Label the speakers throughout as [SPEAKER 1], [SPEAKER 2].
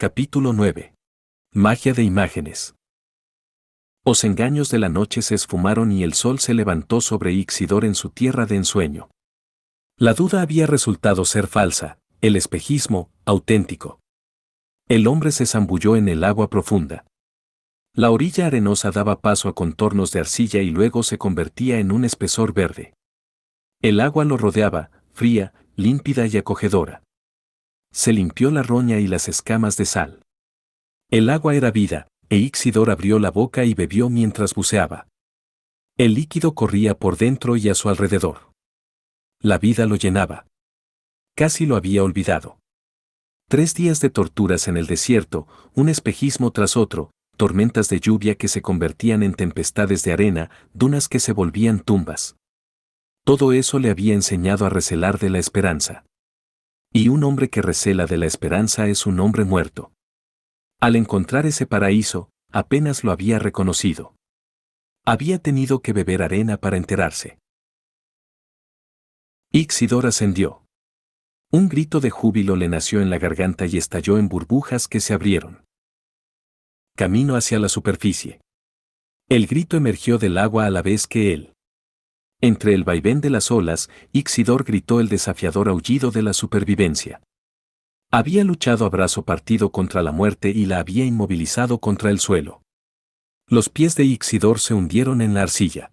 [SPEAKER 1] Capítulo 9. Magia de imágenes. Los engaños de la noche se esfumaron y el sol se levantó sobre Ixidor en su tierra de ensueño. La duda había resultado ser falsa, el espejismo, auténtico. El hombre se zambulló en el agua profunda. La orilla arenosa daba paso a contornos de arcilla y luego se convertía en un espesor verde. El agua lo rodeaba, fría, límpida y acogedora. Se limpió la roña y las escamas de sal. El agua era vida, e Ixidor abrió la boca y bebió mientras buceaba. El líquido corría por dentro y a su alrededor. La vida lo llenaba. Casi lo había olvidado. 3 días de torturas en el desierto, un espejismo tras otro, tormentas de lluvia que se convertían en tempestades de arena, dunas que se volvían tumbas. Todo eso le había enseñado a recelar de la esperanza. Y un hombre que recela de la esperanza es un hombre muerto. Al encontrar ese paraíso, apenas lo había reconocido. Había tenido que beber arena para enterarse. Ixidor ascendió. Un grito de júbilo le nació en la garganta y estalló en burbujas que se abrieron. Camino hacia la superficie. El grito emergió del agua a la vez que él. Entre el vaivén de las olas, Ixidor gritó el desafiador aullido de la supervivencia. Había luchado a brazo partido contra la muerte y la había inmovilizado contra el suelo. Los pies de Ixidor se hundieron en la arcilla.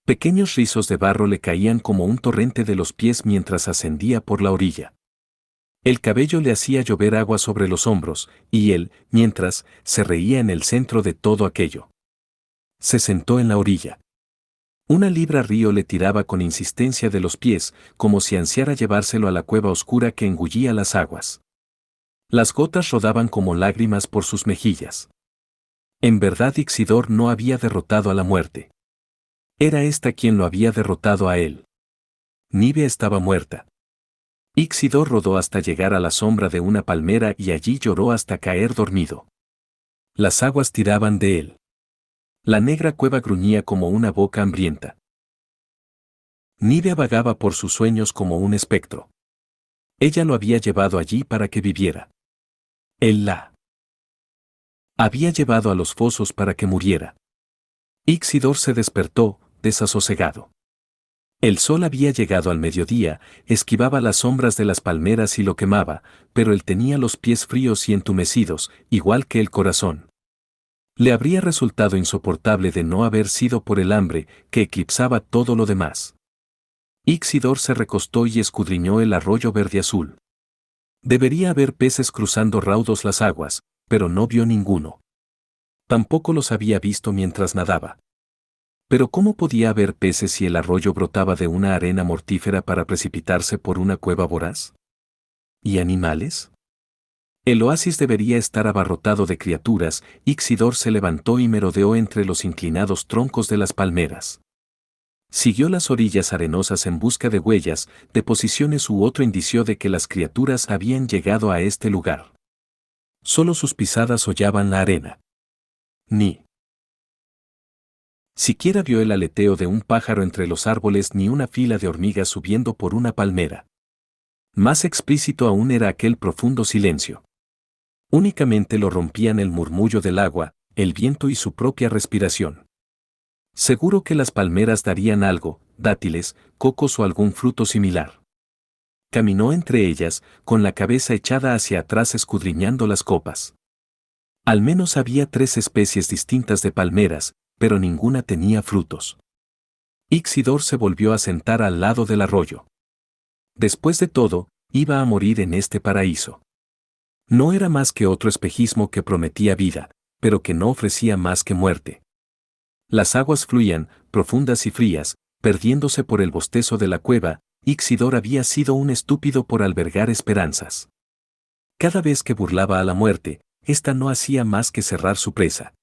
[SPEAKER 1] Pequeños rizos de barro le caían como un torrente de los pies mientras ascendía por la orilla. El cabello le hacía llover agua sobre los hombros, y él, mientras, se reía en el centro de todo aquello. Se sentó en la orilla. Una libra río le tiraba con insistencia de los pies, como si ansiara llevárselo a la cueva oscura que engullía las aguas. Las gotas rodaban como lágrimas por sus mejillas. En verdad Ixidor no había derrotado a la muerte. Era esta quien lo había derrotado a él. Nive estaba muerta. Ixidor rodó hasta llegar a la sombra de una palmera y allí lloró hasta caer dormido. Las aguas tiraban de él. La negra cueva gruñía como una boca hambrienta. Nive vagaba por sus sueños como un espectro. Ella lo había llevado allí para que viviera. Él la había llevado a los fosos para que muriera. Ixidor se despertó, desasosegado. El sol había llegado al mediodía, esquivaba las sombras de las palmeras y lo quemaba, pero él tenía los pies fríos y entumecidos, igual que el corazón. Le habría resultado insoportable de no haber sido por el hambre, que eclipsaba todo lo demás. Ixidor se recostó y escudriñó el arroyo verde-azul. Debería haber peces cruzando raudos las aguas, pero no vio ninguno. Tampoco los había visto mientras nadaba. Pero ¿cómo podía haber peces si el arroyo brotaba de una arena mortífera para precipitarse por una cueva voraz? ¿Y animales? El oasis debería estar abarrotado de criaturas. Ixidor se levantó y merodeó entre los inclinados troncos de las palmeras. Siguió las orillas arenosas en busca de huellas, deposiciones u otro indicio de que las criaturas habían llegado a este lugar. Solo sus pisadas hollaban la arena. Ni siquiera vio el aleteo de un pájaro entre los árboles ni una fila de hormigas subiendo por una palmera. Más explícito aún era aquel profundo silencio. Únicamente lo rompían el murmullo del agua, el viento y su propia respiración. Seguro que las palmeras darían algo, dátiles, cocos o algún fruto similar. Caminó entre ellas, con la cabeza echada hacia atrás escudriñando las copas. Al menos había 3 especies distintas de palmeras, pero ninguna tenía frutos. Ixidor se volvió a sentar al lado del arroyo. Después de todo, iba a morir en este paraíso. No era más que otro espejismo que prometía vida, pero que no ofrecía más que muerte. Las aguas fluían, profundas y frías, perdiéndose por el bostezo de la cueva. Ixidor había sido un estúpido por albergar esperanzas. Cada vez que burlaba a la muerte, ésta no hacía más que cerrar su presa.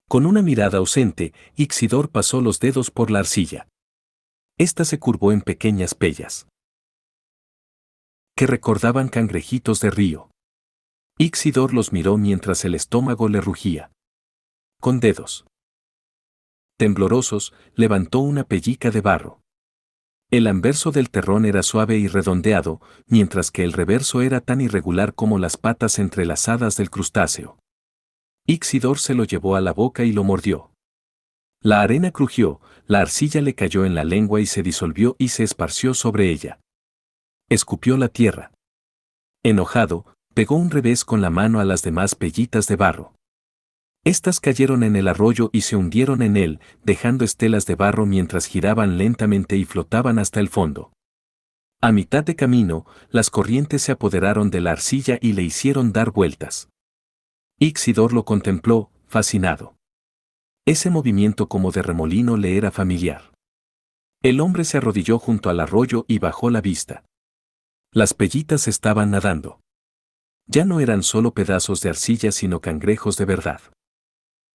[SPEAKER 1] Con una mirada ausente, Ixidor pasó los dedos por la arcilla. Esta se curvó en pequeñas pellas que recordaban cangrejitos de río. Ixidor los miró mientras el estómago le rugía. Con dedos temblorosos, levantó una pellica de barro. El anverso del terrón era suave y redondeado, mientras que el reverso era tan irregular como las patas entrelazadas del crustáceo. Ixidor se lo llevó a la boca y lo mordió. La arena crujió, la arcilla le cayó en la lengua y se disolvió y se esparció sobre ella. Escupió la tierra. Enojado, pegó un revés con la mano a las demás pellitas de barro. Estas cayeron en el arroyo y se hundieron en él, dejando estelas de barro mientras giraban lentamente y flotaban hasta el fondo. A mitad de camino, las corrientes se apoderaron de la arcilla y le hicieron dar vueltas. Ixidor lo contempló, fascinado. Ese movimiento como de remolino le era familiar. El hombre se arrodilló junto al arroyo y bajó la vista. Las pellitas estaban nadando. Ya no eran solo pedazos de arcilla sino cangrejos de verdad.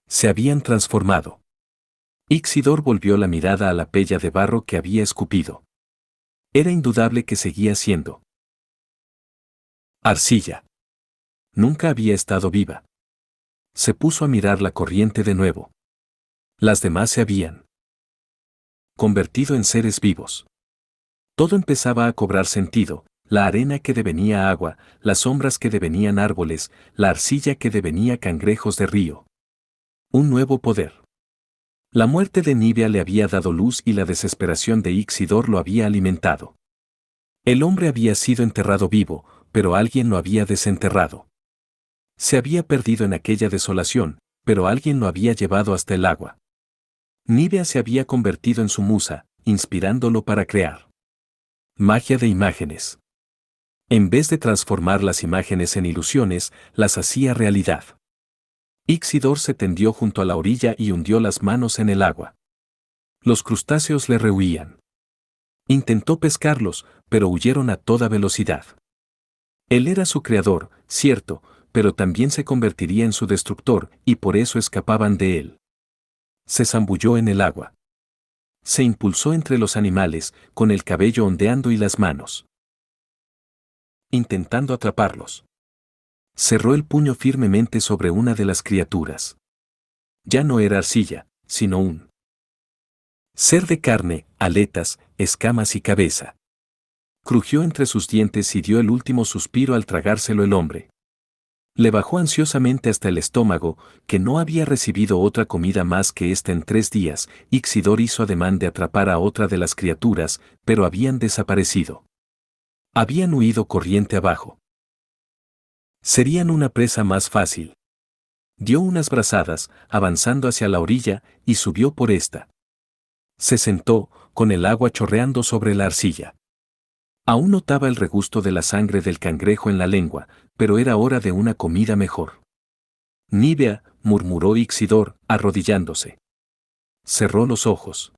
[SPEAKER 1] Se habían transformado. Ixidor volvió la mirada a la pella de barro que había escupido. Era indudable que seguía siendo arcilla. Nunca había estado viva. Se puso a mirar la corriente de nuevo. Las demás se habían convertido en seres vivos. Todo empezaba a cobrar sentido, la arena que devenía agua, las sombras que devenían árboles, la arcilla que devenía cangrejos de río. Un nuevo poder. La muerte de Nibia le había dado luz y la desesperación de Ixidor lo había alimentado. El hombre había sido enterrado vivo, pero alguien lo había desenterrado. Se había perdido en aquella desolación, pero alguien lo había llevado hasta el agua. Nibia se había convertido en su musa, inspirándolo para crear. Magia de imágenes. En vez de transformar las imágenes en ilusiones, las hacía realidad. Ixidor se tendió junto a la orilla y hundió las manos en el agua. Los crustáceos le rehuían. Intentó pescarlos, pero huyeron a toda velocidad. Él era su creador, cierto, pero también se convertiría en su destructor, y por eso escapaban de él. Se zambulló en el agua. Se impulsó entre los animales, con el cabello ondeando y las manos intentando atraparlos. Cerró el puño firmemente sobre una de las criaturas. Ya no era arcilla, sino un ser de carne, aletas, escamas y cabeza. Crujió entre sus dientes y dio el último suspiro al tragárselo el hombre. Le bajó ansiosamente hasta el estómago, que no había recibido otra comida más que esta en 3 días. Ixidor hizo ademán de atrapar a otra de las criaturas, pero habían desaparecido. Habían huido corriente abajo. Serían una presa más fácil. Dio unas brazadas, avanzando hacia la orilla, y subió por esta. Se sentó, con el agua chorreando sobre la arcilla. Aún notaba el regusto de la sangre del cangrejo en la lengua, pero era hora de una comida mejor. Nibia, murmuró Ixidor, arrodillándose. Cerró los ojos.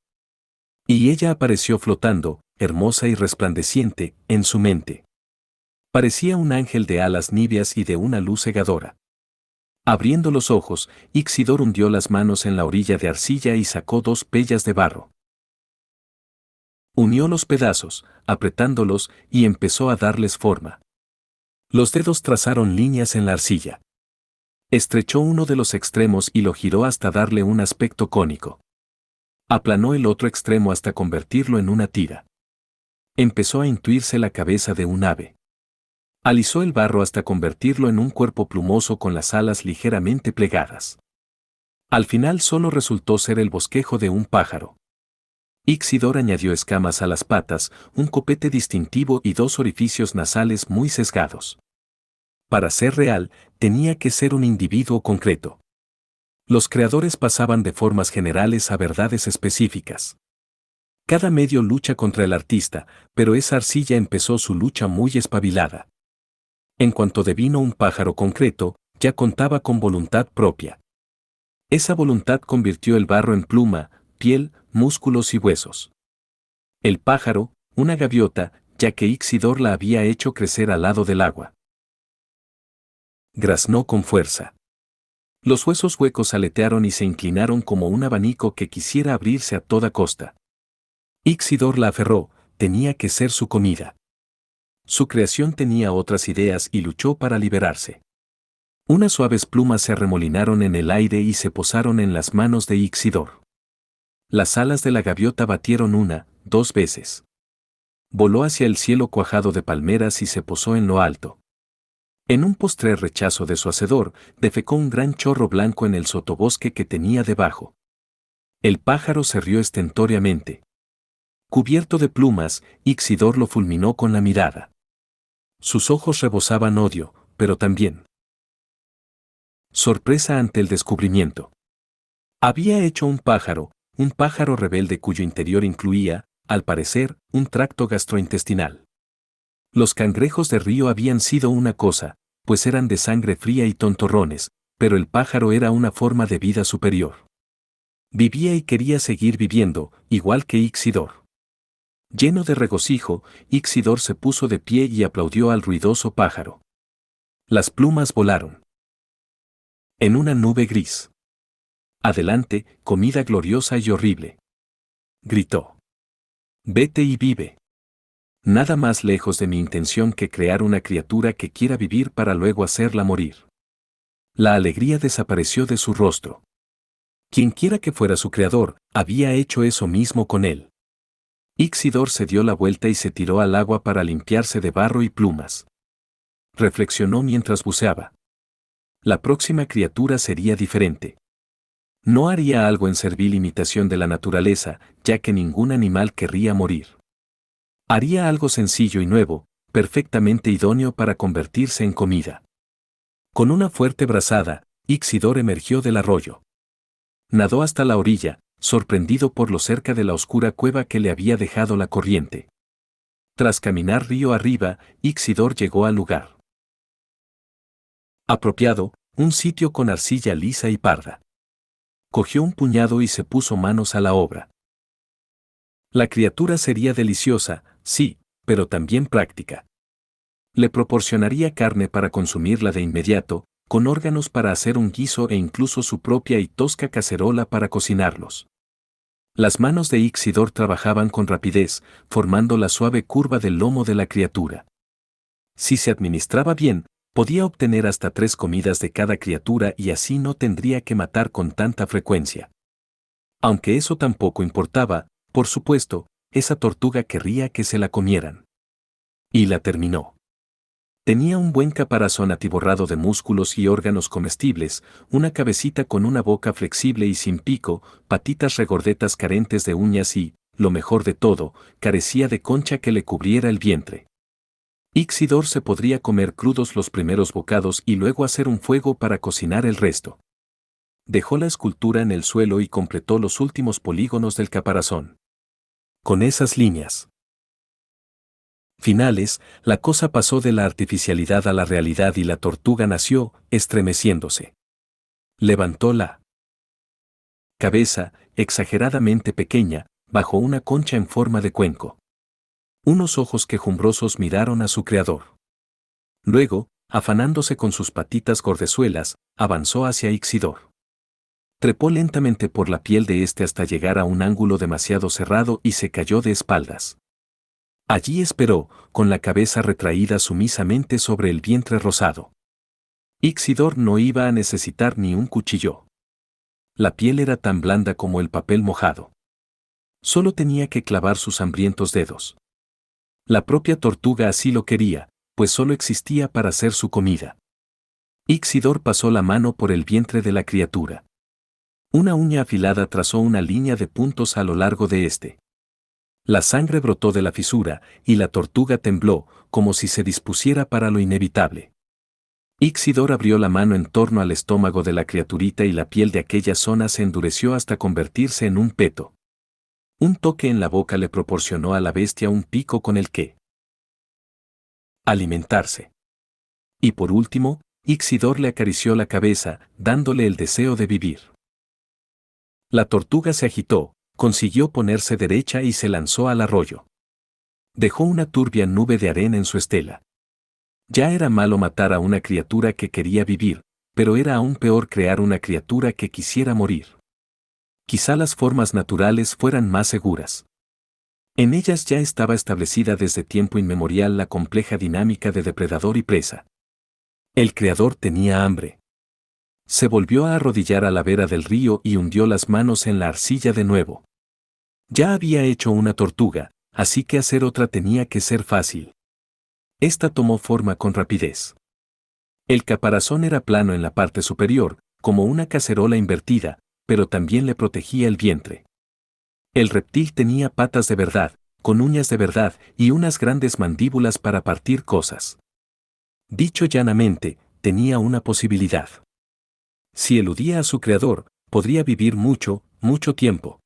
[SPEAKER 1] Y ella apareció flotando, hermosa y resplandeciente, en su mente. Parecía un ángel de alas niveas y de una luz cegadora. Abriendo los ojos, Ixidor hundió las manos en la orilla de arcilla y sacó 2 pellas de barro. Unió los pedazos, apretándolos, y empezó a darles forma. Los dedos trazaron líneas en la arcilla. Estrechó uno de los extremos y lo giró hasta darle un aspecto cónico. Aplanó el otro extremo hasta convertirlo en una tira. Empezó a intuirse la cabeza de un ave. Alisó el barro hasta convertirlo en un cuerpo plumoso con las alas ligeramente plegadas. Al final solo resultó ser el bosquejo de un pájaro. Ixidor añadió escamas a las patas, un copete distintivo y 2 orificios nasales muy sesgados. Para ser real, tenía que ser un individuo concreto. Los creadores pasaban de formas generales a verdades específicas. Cada medio lucha contra el artista, pero esa arcilla empezó su lucha muy espabilada. En cuanto devino un pájaro concreto, ya contaba con voluntad propia. Esa voluntad convirtió el barro en pluma, piel, músculos y huesos. El pájaro, una gaviota, ya que Ixidor la había hecho crecer al lado del agua. Graznó con fuerza. Los huesos huecos aletearon y se inclinaron como un abanico que quisiera abrirse a toda costa. Ixidor la aferró, tenía que ser su comida. Su creación tenía otras ideas y luchó para liberarse. Unas suaves plumas se arremolinaron en el aire y se posaron en las manos de Ixidor. Las alas de la gaviota batieron 1, 2 veces. Voló hacia el cielo cuajado de palmeras y se posó en lo alto. En un postrer rechazo de su hacedor, defecó un gran chorro blanco en el sotobosque que tenía debajo. El pájaro se rió estentóreamente. Cubierto de plumas, Ixidor lo fulminó con la mirada. Sus ojos rebosaban odio, pero también sorpresa ante el descubrimiento. Había hecho un pájaro rebelde cuyo interior incluía, al parecer, un tracto gastrointestinal. Los cangrejos de río habían sido una cosa, pues eran de sangre fría y tontorrones, pero el pájaro era una forma de vida superior. Vivía y quería seguir viviendo, igual que Ixidor. Lleno de regocijo, Ixidor se puso de pie y aplaudió al ruidoso pájaro. Las plumas volaron. En una nube gris. Adelante, comida gloriosa y horrible. Gritó. Vete y vive. Nada más lejos de mi intención que crear una criatura que quiera vivir para luego hacerla morir. La alegría desapareció de su rostro. Quienquiera que fuera su creador, había hecho eso mismo con él. Ixidor se dio la vuelta y se tiró al agua para limpiarse de barro y plumas. Reflexionó mientras buceaba. La próxima criatura sería diferente. No haría algo en servil imitación de la naturaleza, ya que ningún animal querría morir. Haría algo sencillo y nuevo, perfectamente idóneo para convertirse en comida. Con una fuerte brazada, Ixidor emergió del arroyo. Nadó hasta la orilla, sorprendido por lo cerca de la oscura cueva que le había dejado la corriente. Tras caminar río arriba, Ixidor llegó al lugar apropiado, un sitio con arcilla lisa y parda. Cogió un puñado y se puso manos a la obra. La criatura sería deliciosa, sí, pero también práctica. Le proporcionaría carne para consumirla de inmediato, con órganos para hacer un guiso e incluso su propia y tosca cacerola para cocinarlos. Las manos de Ixidor trabajaban con rapidez, formando la suave curva del lomo de la criatura. Si se administraba bien, podía obtener hasta 3 comidas de cada criatura y así no tendría que matar con tanta frecuencia. Aunque eso tampoco importaba, por supuesto, esa tortuga querría que se la comieran. Y la terminó. Tenía un buen caparazón atiborrado de músculos y órganos comestibles, una cabecita con una boca flexible y sin pico, patitas regordetas carentes de uñas y, lo mejor de todo, carecía de concha que le cubriera el vientre. Ixidor se podría comer crudos los primeros bocados y luego hacer un fuego para cocinar el resto. Dejó la escultura en el suelo y completó los últimos polígonos del caparazón. Con esas líneas finales, la cosa pasó de la artificialidad a la realidad y la tortuga nació, estremeciéndose. Levantó la cabeza, exageradamente pequeña, bajo una concha en forma de cuenco. Unos ojos quejumbrosos miraron a su creador. Luego, afanándose con sus patitas gordezuelas, avanzó hacia Ixidor. Trepó lentamente por la piel de este hasta llegar a un ángulo demasiado cerrado y se cayó de espaldas. Allí esperó, con la cabeza retraída sumisamente sobre el vientre rosado. Ixidor no iba a necesitar ni un cuchillo. La piel era tan blanda como el papel mojado. Solo tenía que clavar sus hambrientos dedos. La propia tortuga así lo quería, pues solo existía para ser su comida. Ixidor pasó la mano por el vientre de la criatura. Una uña afilada trazó una línea de puntos a lo largo de este. La sangre brotó de la fisura, y la tortuga tembló, como si se dispusiera para lo inevitable. Ixidor abrió la mano en torno al estómago de la criaturita y la piel de aquella zona se endureció hasta convertirse en un peto. Un toque en la boca le proporcionó a la bestia un pico con el que alimentarse. Y por último, Ixidor le acarició la cabeza, dándole el deseo de vivir. La tortuga se agitó, consiguió ponerse derecha y se lanzó al arroyo. Dejó una turbia nube de arena en su estela. Ya era malo matar a una criatura que quería vivir, pero era aún peor crear una criatura que quisiera morir. Quizá las formas naturales fueran más seguras. En ellas ya estaba establecida desde tiempo inmemorial la compleja dinámica de depredador y presa. El creador tenía hambre. Se volvió a arrodillar a la vera del río y hundió las manos en la arcilla de nuevo. Ya había hecho una tortuga, así que hacer otra tenía que ser fácil. Esta tomó forma con rapidez. El caparazón era plano en la parte superior, como una cacerola invertida, pero también le protegía el vientre. El reptil tenía patas de verdad, con uñas de verdad y unas grandes mandíbulas para partir cosas. Dicho llanamente, tenía una posibilidad. Si eludía a su creador, podría vivir mucho, mucho tiempo.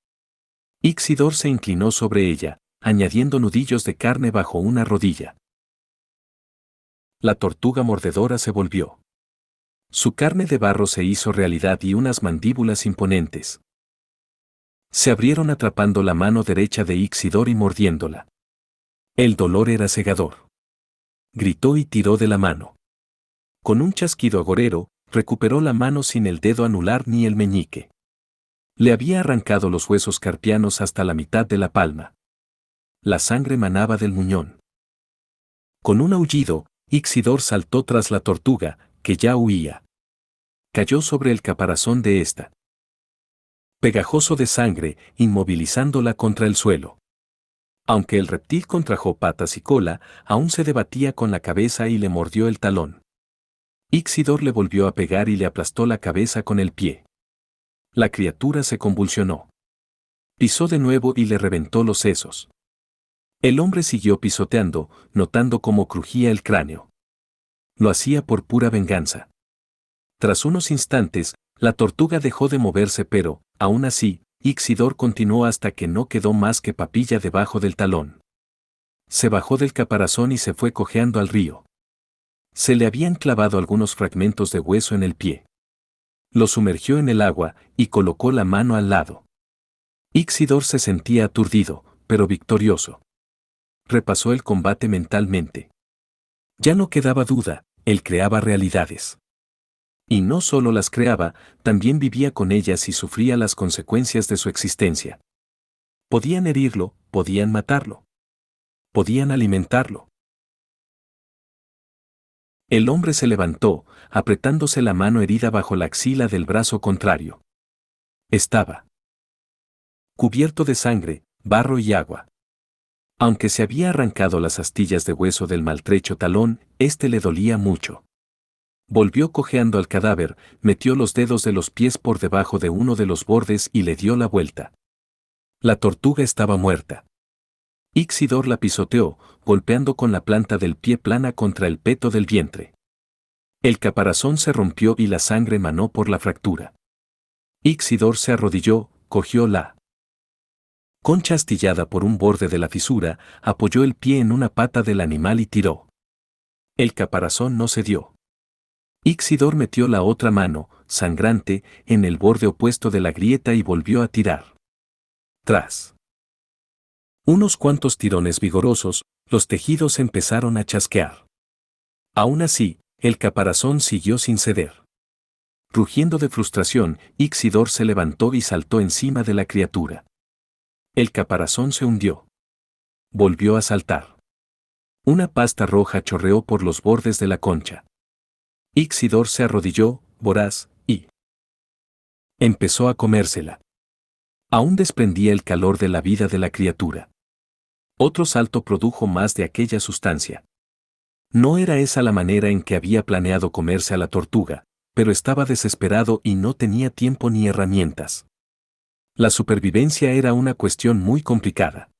[SPEAKER 1] Ixidor se inclinó sobre ella, añadiendo nudillos de carne bajo una rodilla. La tortuga mordedora se volvió. Su carne de barro se hizo realidad y unas mandíbulas imponentes se abrieron atrapando la mano derecha de Ixidor y mordiéndola. El dolor era cegador. Gritó y tiró de la mano. Con un chasquido agorero, recuperó la mano sin el dedo anular ni el meñique. Le había arrancado los huesos carpianos hasta la mitad de la palma. La sangre manaba del muñón. Con un aullido, Ixidor saltó tras la tortuga, que ya huía. Cayó sobre el caparazón de esta, pegajoso de sangre, inmovilizándola contra el suelo. Aunque el reptil contrajo patas y cola, aún se debatía con la cabeza y le mordió el talón. Ixidor le volvió a pegar y le aplastó la cabeza con el pie. La criatura se convulsionó. Pisó de nuevo y le reventó los sesos. El hombre siguió pisoteando, notando cómo crujía el cráneo. Lo hacía por pura venganza. Tras unos instantes, la tortuga dejó de moverse pero, aún así, Ixidor continuó hasta que no quedó más que papilla debajo del talón. Se bajó del caparazón y se fue cojeando al río. Se le habían clavado algunos fragmentos de hueso en el pie. Lo sumergió en el agua y colocó la mano al lado. Ixidor se sentía aturdido, pero victorioso. Repasó el combate mentalmente. Ya no quedaba duda, él creaba realidades. Y no solo las creaba, también vivía con ellas y sufría las consecuencias de su existencia. Podían herirlo, podían matarlo. Podían alimentarlo. El hombre se levantó, apretándose la mano herida bajo la axila del brazo contrario. Estaba cubierto de sangre, barro y agua. Aunque se había arrancado las astillas de hueso del maltrecho talón, este le dolía mucho. Volvió cojeando al cadáver, metió los dedos de los pies por debajo de uno de los bordes y le dio la vuelta. La tortuga estaba muerta. Ixidor la pisoteó, golpeando con la planta del pie plana contra el peto del vientre. El caparazón se rompió y la sangre manó por la fractura. Ixidor se arrodilló, cogió la concha astillada por un borde de la fisura, apoyó el pie en una pata del animal y tiró. El caparazón no cedió. Ixidor metió la otra mano, sangrante, en el borde opuesto de la grieta y volvió a tirar. Tras unos cuantos tirones vigorosos, los tejidos empezaron a chasquear. Aún así, el caparazón siguió sin ceder. Rugiendo de frustración, Ixidor se levantó y saltó encima de la criatura. El caparazón se hundió. Volvió a saltar. Una pasta roja chorreó por los bordes de la concha. Ixidor se arrodilló, voraz, y empezó a comérsela. Aún desprendía el calor de la vida de la criatura. Otro salto produjo más de aquella sustancia. No era esa la manera en que había planeado comerse a la tortuga, pero estaba desesperado y no tenía tiempo ni herramientas. La supervivencia era una cuestión muy complicada.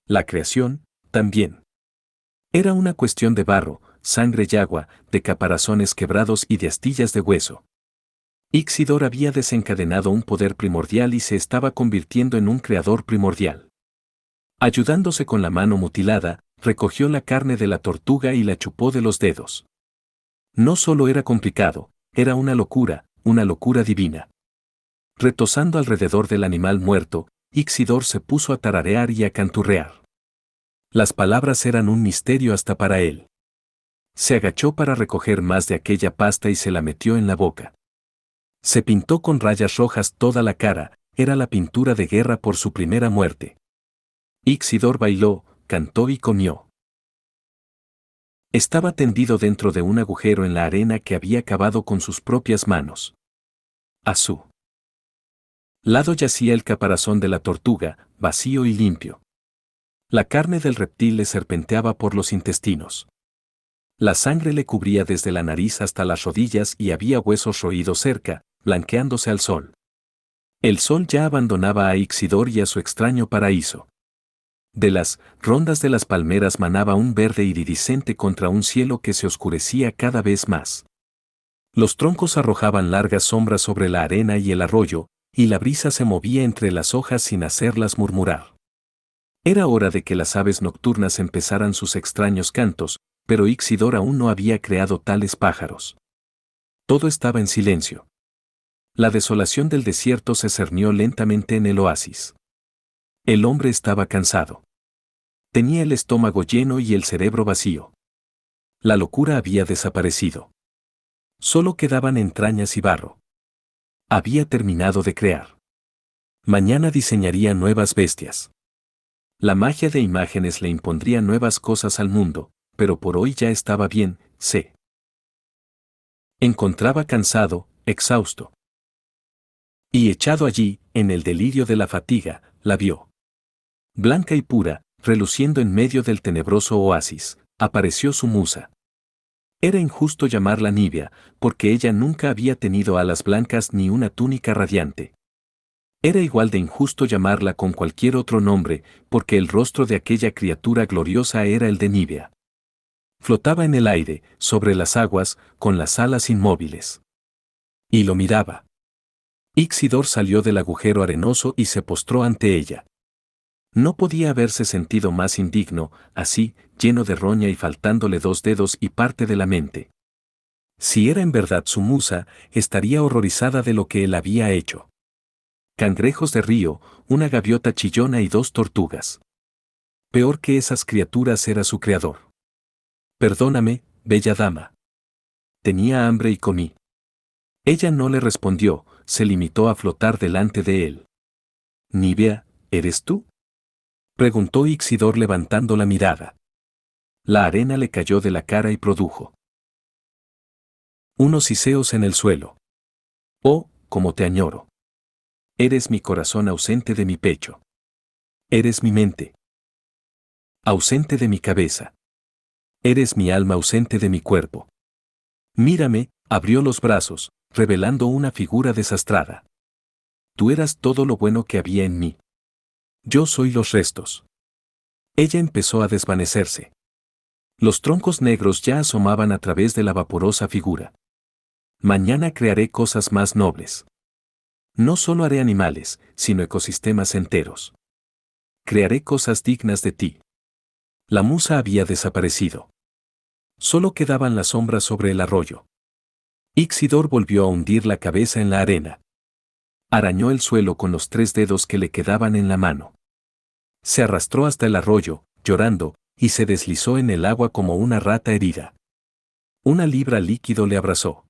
[SPEAKER 1] La creación, también. Era una cuestión de barro, sangre y agua, de caparazones quebrados y de astillas de hueso. Ixidor había desencadenado un poder primordial y se estaba convirtiendo en un creador primordial. Ayudándose con la mano mutilada, recogió la carne de la tortuga y la chupó de los dedos. No solo era complicado, era una locura divina. Retosando alrededor del animal muerto, Ixidor se puso a tararear y a canturrear. Las palabras eran un misterio hasta para él. Se agachó para recoger más de aquella pasta y se la metió en la boca. Se pintó con rayas rojas toda la cara, era la pintura de guerra por su primera muerte. Ixidor bailó, cantó y comió. Estaba tendido dentro de un agujero en la arena que había cavado con sus propias manos. A su lado yacía el caparazón de la tortuga, vacío y limpio. La carne del reptil le serpenteaba por los intestinos. La sangre le cubría desde la nariz hasta las rodillas y había huesos roídos cerca, blanqueándose al sol. El sol ya abandonaba a Ixidor y a su extraño paraíso. De las rondas de las palmeras manaba un verde iridiscente contra un cielo que se oscurecía cada vez más. Los troncos arrojaban largas sombras sobre la arena y el arroyo, y la brisa se movía entre las hojas sin hacerlas murmurar. Era hora de que las aves nocturnas empezaran sus extraños cantos, pero Ixidor aún no había creado tales pájaros. Todo estaba en silencio. La desolación del desierto se cernió lentamente en el oasis. El hombre estaba cansado. Tenía el estómago lleno y el cerebro vacío. La locura había desaparecido. Solo quedaban entrañas y barro. Había terminado de crear. Mañana diseñaría nuevas bestias. La magia de imágenes le impondría nuevas cosas al mundo, pero por hoy ya estaba bien, se encontraba cansado, exhausto. Y echado allí, en el delirio de la fatiga, la vio. Blanca y pura, reluciendo en medio del tenebroso oasis, apareció su musa. Era injusto llamarla Nibia, porque ella nunca había tenido alas blancas ni una túnica radiante. Era igual de injusto llamarla con cualquier otro nombre, porque el rostro de aquella criatura gloriosa era el de Nibia. Flotaba en el aire, sobre las aguas, con las alas inmóviles. Y lo miraba. Ixidor salió del agujero arenoso y se postró ante ella. No podía haberse sentido más indigno, así, lleno de roña y faltándole 2 dedos y parte de la mente. Si era en verdad su musa, estaría horrorizada de lo que él había hecho. Cangrejos de río, una gaviota chillona y 2 tortugas. Peor que esas criaturas era su creador. Perdóname, bella dama. Tenía hambre y comí. Ella no le respondió, se limitó a flotar delante de él. Nibia, ¿eres tú?, preguntó Ixidor levantando la mirada. La arena le cayó de la cara y produjo unos siseos en el suelo. Oh, cómo te añoro. Eres mi corazón ausente de mi pecho. Eres mi mente ausente de mi cabeza. Eres mi alma ausente de mi cuerpo. Mírame, abrió los brazos, revelando una figura desastrada. Tú eras todo lo bueno que había en mí. Yo soy los restos. Ella empezó a desvanecerse. Los troncos negros ya asomaban a través de la vaporosa figura. Mañana crearé cosas más nobles. No solo haré animales, sino ecosistemas enteros. Crearé cosas dignas de ti. La musa había desaparecido. Solo quedaban las sombras sobre el arroyo. Ixidor volvió a hundir la cabeza en la arena. Arañó el suelo con los 3 dedos que le quedaban en la mano. Se arrastró hasta el arroyo, llorando, y se deslizó en el agua como una rata herida. Una libra líquido le abrazó.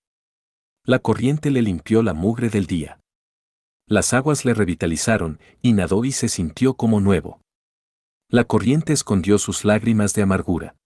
[SPEAKER 1] La corriente le limpió la mugre del día. Las aguas le revitalizaron, y nadó y se sintió como nuevo. La corriente escondió sus lágrimas de amargura.